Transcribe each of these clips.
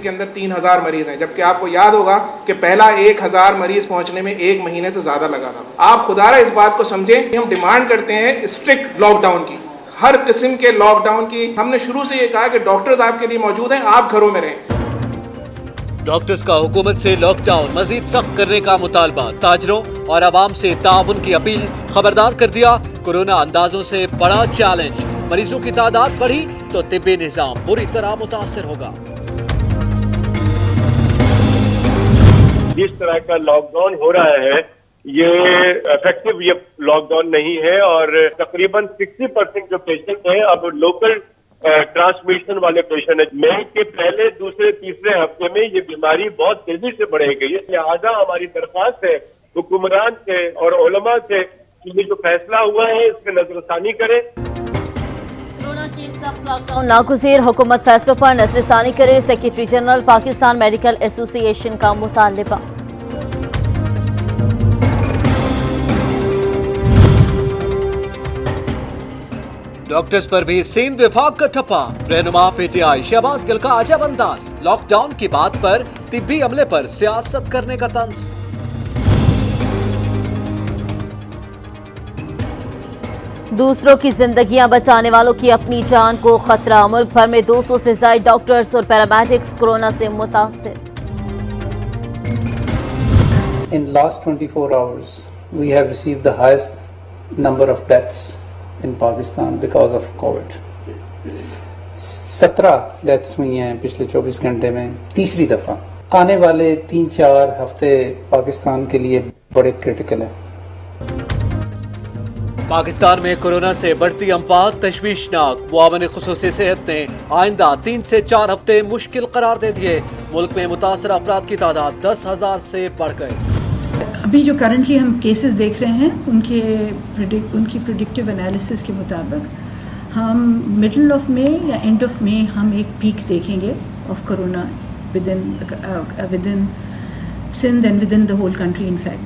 के अंदर 3000 मरीज हैं, जबकि आपको याद होगा कि पहला 1000 मरीज पहुंचने में 1 महीने से ज्यादा लगा था। आप खुदारा इस बात को समझें कि हम डिमांड करते हैं स्ट्रिक्ट लॉकडाउन की, हर किस्म के लॉकडाउन की। हमने शुरू से ये कहा कि डॉक्टर्स आपके लिए मौजूद हैं, आप घरों में रहें। डॉक्टर्स का हुकूमत से लॉकडाउन मजीद सख्त करने का मुतालबा, ताजरों और आवाम से ताउन की अपील। खबरदार कर दिया, कोरोना अंदाजों से बड़ा चैलेंज। मरीजों की तादाद बढ़ी तो तिब्बी निजाम बुरी तरह मुतासर होगा। जिस तरह का लॉकडाउन हो रहा है ये इफेक्टिव ये लॉकडाउन नहीं है और तकरीबन 60% जो पेशेंट हैं अब लोकल ट्रांसमिशन वाले पेशेंट है। मई के पहले, दूसरे, तीसरे हफ्ते में ये बीमारी बहुत तेजी से बढ़ेगी। लिहाजा हमारी दरख्वास्त है हुक्मरान से और उलमा से कि ये जो फैसला हुआ है इस पर नजरसानी करें। कोरोना की सख्त लॉकडाउन नागुज़ीर, हुकूमत फैसलों पर नजरसानी करे। Secretary general Pakistan medical association का मुतालबा। डॉक्टर्स पर भी सेंध विभाग का ठप्पा। रहनुमा पीटीआई शहबाज गिल का अजब अंदाज। लॉकडाउन की बात पर तिब्बी अमले पर सियासत करने का तंज। दूसरों की जिंदगियां बचाने वालों की अपनी जान को खतरा। मुल्क भर में 200 से ज्यादा डॉक्टर्स और पैरामेडिक्स कोरोना से मुतासिर। In last 24 hours, we have received the highest number of deaths in Pakistan because of COVID. 17 deaths हुई हैं पिछले 24 घंटे में, तीसरी दफा। आने वाले 3-4 हफ्ते पाकिस्तान के लिए बड़े क्रिटिकल हैं। पाकिस्तान में कोरोना से बढ़ती अमवात तशवीशनाक। मुआवन खुसूसी सेहत ने आइंदा 3 से 4 हफ्ते मुश्किल करार दे दिए। मुल्क में मुतासर अफराद की तादाद 10,000 से बढ़ गई। अभी जो करंटली हम केसेस देख रहे हैं उनकी प्रिडिक्टिव एनालिसिस के मुताबिक हम मिडल ऑफ मई या एंड ऑफ मई हम एक पीक देखेंगे of corona within Sindh and within the whole country in fact.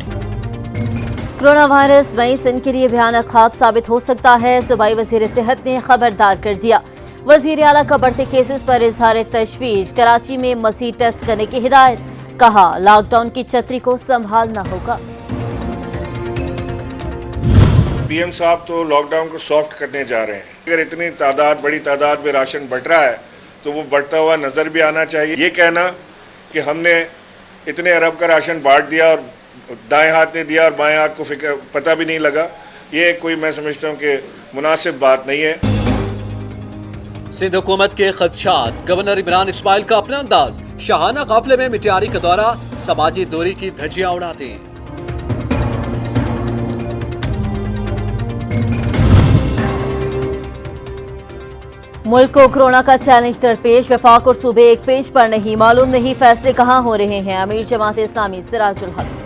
Corona virus मई सिंध के लिए भयानक ख्वाब साबित हो सकता है। सूबाई वजीर सेहत ने खबरदार कर दिया। वजीर आला का बढ़ते केसेस पर इजहार तशवीश। कराची में मजीद टेस्ट करने की हिदायत। कहा लॉकडाउन की छतरी को संभालना होगा। पीएम साहब तो लॉकडाउन को सॉफ्ट करने जा रहे हैं। अगर इतनी बड़ी तादाद में राशन बढ़ रहा है तो वो बढ़ता हुआ नजर भी आना चाहिए। ये कहना कि हमने इतने अरब का राशन बांट दिया और दाएं हाथ ने दिया और बाएं हाथ को पता भी नहीं लगा, ये कोई मैं समझता हूं कि मुनासिब बात नहीं है। सिंध हुकूमत के खदशात। गवर्नर इमरान इस्माइल का अपना अंदाज। शाहाना काफिले में मिट्यारी का दौरा, समाजी दूरी की धज्जियां उड़ाते हैं। मुल्क को कोरोना का चैलेंज दरपेश। वफाक और सूबे एक पेज पर नहीं। मालूम नहीं फैसले कहां हो रहे हैं। अमीर जमात इस्लामी सिराजुल हक।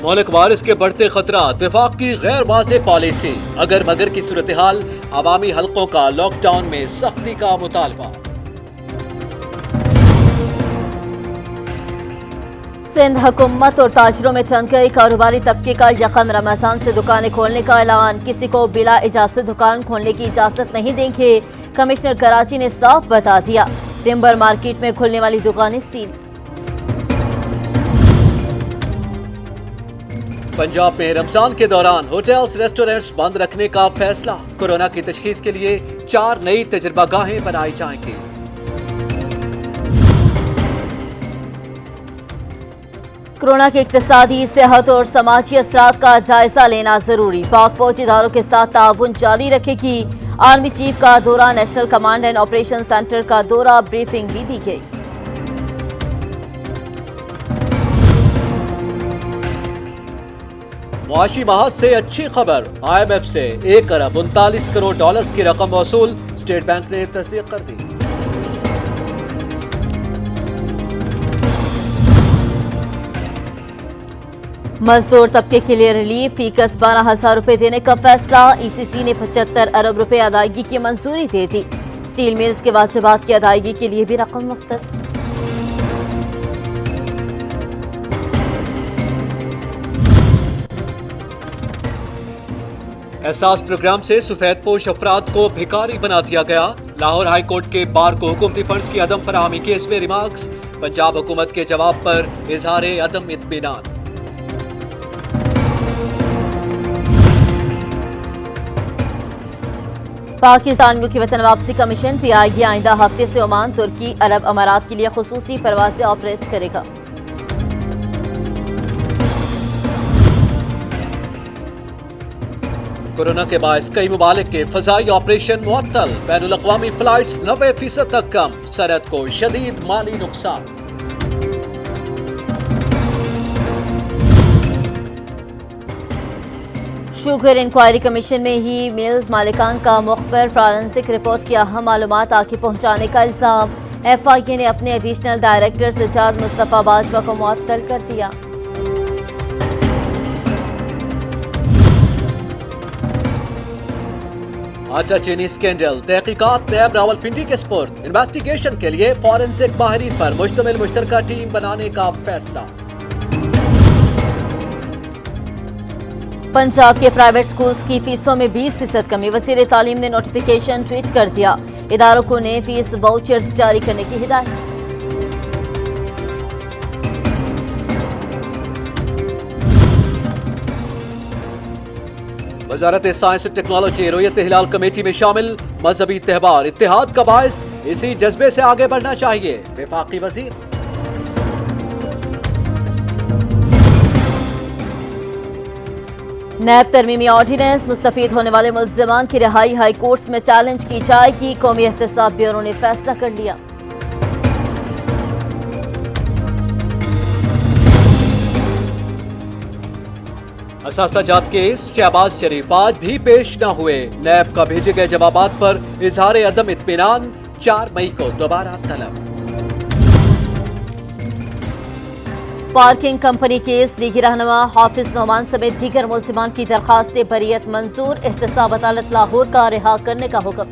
मुल्क वायरस के बढ़ते खतरात। वफाक की गैर वाज़ेह पॉलिसी। अगर मगर की सूरत हाल। अवामी हलकों का लॉकडाउन में सख्ती का मुतालबा। सिंध हुकूमत और ताजरों में टंग गई। कारोबारी तबके का यकम रमजान से दुकानें खोलने का ऐलान। किसी को बिला इजाजत दुकान खोलने की इजाजत नहीं देंगे। कमिश्नर कराची ने साफ बता दिया। टिम्बर मार्केट में खुलने वाली दुकानें सील। पंजाब में रमजान के दौरान होटल्स रेस्टोरेंट्स बंद रखने का फैसला। कोरोना की तशखीस के लिए 4 नई तजर्बागाहें बनाई जाएंगी। कोरोना के इक्तिसादी, सेहत और समाजी असरात का जायजा लेना जरूरी। पाक फौज इदारों के साथ ताउन जारी रखेगी। आर्मी चीफ का दौरा। National command and operation centre का दौरा। ब्रीफिंग भी दी गई। मुआशी महाज से अच्छी खबर। IMF से 1 अरब 39 करोड़ डॉलर्स की रकम वसूल। स्टेट बैंक ने तस्दीक कर दी। मजदूर तबके के लिए रिलीफ। फीकस 12,000 रुपए देने का फैसला। ECC ने 75 अरब रुपए अदायगी की मंजूरी दे दी। स्टील मिल्स के वाजिबात की अदायगी के लिए भी रकम मुख्तस। एहसास प्रोग्राम से सफेदपोश अफराद को भिखारी बना दिया गया। लाहौर हाई कोर्ट के बार को हुकूमती फंड्स की अदम फराहमी केस में रिमार्क्स। पंजाब हुकूमत के जवाब पर इजहार अदम इत्मीनान। पाकिस्तान की वतन वापसी कमीशन PIG आइंदा हफ्ते से ओमान, तुर्की, अरब अमारात के लिए खुसूसी परवाज़ें ऑपरेट करेगा। कोरोना के बायस कई मुमालिक के फजाई ऑपरेशन मुअत्तल। बैनुल अक़वामी फ्लाइट्स 90% तक कम। सरहद को शदीद माली नुकसान। शुगर इंक्वायरी कमीशन में ही मिल्स मालिकान का मुखबिर फॉरेंसिक रिपोर्ट की अहम मालूमात आगे पहुंचाने का इल्जाम। FIA ने अपने एडिशनल डायरेक्टर सज्जाद मुस्तफ़ा बाजवा को मुअत्तल कर दिया। आटा चीनी स्कैंडल तहकीकात नैब रावलपिंडी के स्पुर्द। इन्वेस्टिगेशन के लिए फॉरेंसिक माहिरीन पर मुश्तमिल मुश्तरका टीम बनाने का फैसला। पंजाब के प्राइवेट स्कूल्स की फीसों में 20% कमी। वज़ीर तालीम ने नोटिफिकेशन ट्वीट कर दिया। इदारों को नए फीस वाउचर्स जारी करने की हिदायत। वजारत साइंस और टेक्नोलॉजी रोयत हिलाल कमेटी में शामिल। मजहबी त्यौहार इत्तेहाद का बायस, इसी जज्बे से आगे बढ़ना चाहिए। वफाकी वजीर। नैब तरमीमी ऑर्डिनेंस, मुस्तफीद होने वाले मुल्ज़िमान की रिहाई हाई कोर्ट्स में चैलेंज की जाएगी। कौमी एहतसाब ब्यूरो ने फैसला कर लिया। असासाजात केस शहबाज शरीफ आज भी पेश न हुए। नैब का भेजे गए जवाबात पर इजहार अदम इत्मीनान। 4 मई को दोबारा तलब। पार्किंग कंपनी केस, लीगी रहनुमा हाफिज नोमान समेत दीगर मुल्जिमान की दरखास्त बरीयत मंजूर। एहतसाब अदालत लाहौर का रिहा करने का हुक्म।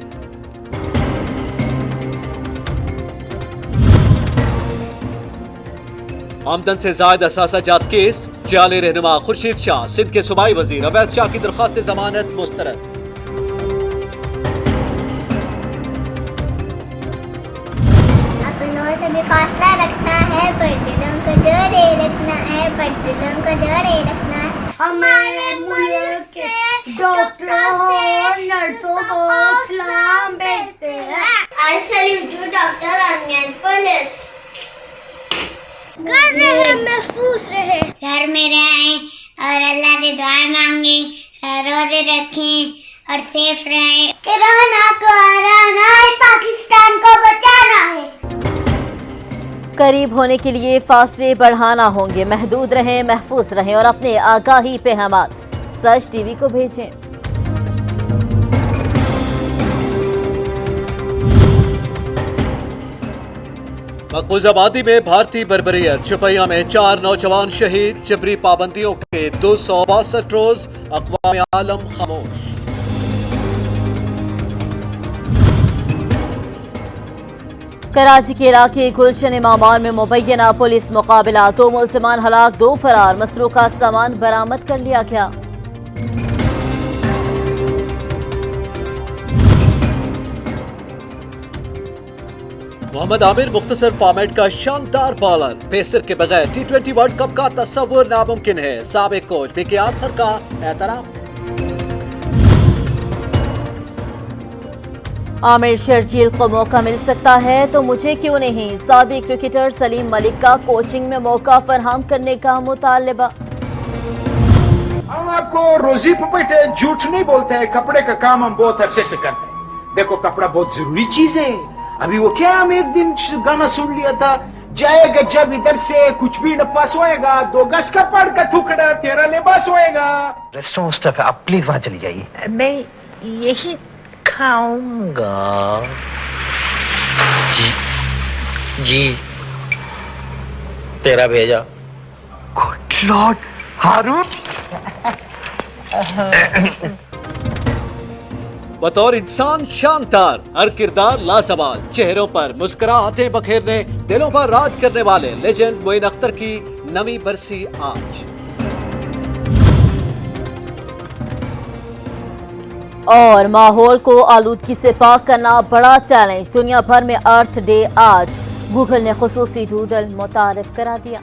आमदन से जायद असासाजात केस, जाली रहनुमा खुर्शीद शाह, सिंध के सूबाई वजीर अवैस शाह की दरखास्त जमानत मुस्तरद। अपनों से भी फासला रखना है, पर दिलों को जोड़े रखना है, पर दिलों को जोड़े रखना है। हमारे मुल्क के डॉक्टरों और नर्सों को सलाम भेजते हैं। I salute you, doctor and police. घर रहे, महफूज रहे, घर में रहें और अल्लाह से दुआएं मांगे, रोजे रखें और सेफ रहें। कोरोना को हराना है, पाकिस्तान को बचाना है। करीब होने के लिए फासले बढ़ाना होंगे। महदूद रहें, महफूज रहें और अपने आगाही पे हमार सच टीवी को भेजें। मकबूज आबादी में भारतीय बर्बरियत। शुपैया में 4 नौजवान शहीद। जबरी पाबंदियों के 262 रोज। अक़वाम आलम खामोश। कराची के इलाके गुलशन इमामार में मुबैना पुलिस मुकाबला। 2 मुल्ज़िमान हलाक, 2 फरार। मसरूका सामान बरामद कर लिया गया। मोहम्मद आमिर मुख्तसर फॉर्मेट का शानदार बॉलर। पेसर के बगैर T20 वर्ल्ड कप का तस्वुर नामुमकिन है। साबिक कोच बीके आर्थर का एतराफ। आमिर शर्जील को मौका मिल सकता है तो मुझे क्यों नहीं। साबिक क्रिकेटर सलीम मलिक का कोचिंग में मौका फराहम करने का मुतालबा। हम आपको रोजी पपेटे झूठ नहीं बोलते हैं। कपड़े का काम हम बहुत अरसे से करते हैं। देखो, कपड़ा बहुत जरूरी चीज है। अभी वो क्या, हम एक दिन गाना सुन लिया था, जाएगा जब इधर से कुछ भी न पास होएगा, 2 गज का पड़ का टुकड़ा तेरा लिबास होएगा। रेस्टोरेंट उस तरफ है, आप प्लीज वहां चली जाइए। मैं यही खाऊंगा। जी तेरा भेजा। गुड लॉर्ड हारून। बतौर इंसान शानदार, हर किरदार लासवाल। चेहरों पर मुस्कुराहटें बखेरने, दिलों पर राज करने वाले लेजेंड मोइन अख्तर की नवी बरसी आज। और माहौल को आलूदगी से पाक करना बड़ा चैलेंज। दुनिया भर में अर्थ डे आज। गूगल ने खुसूसी डूडल मुतारिफ करा दिया।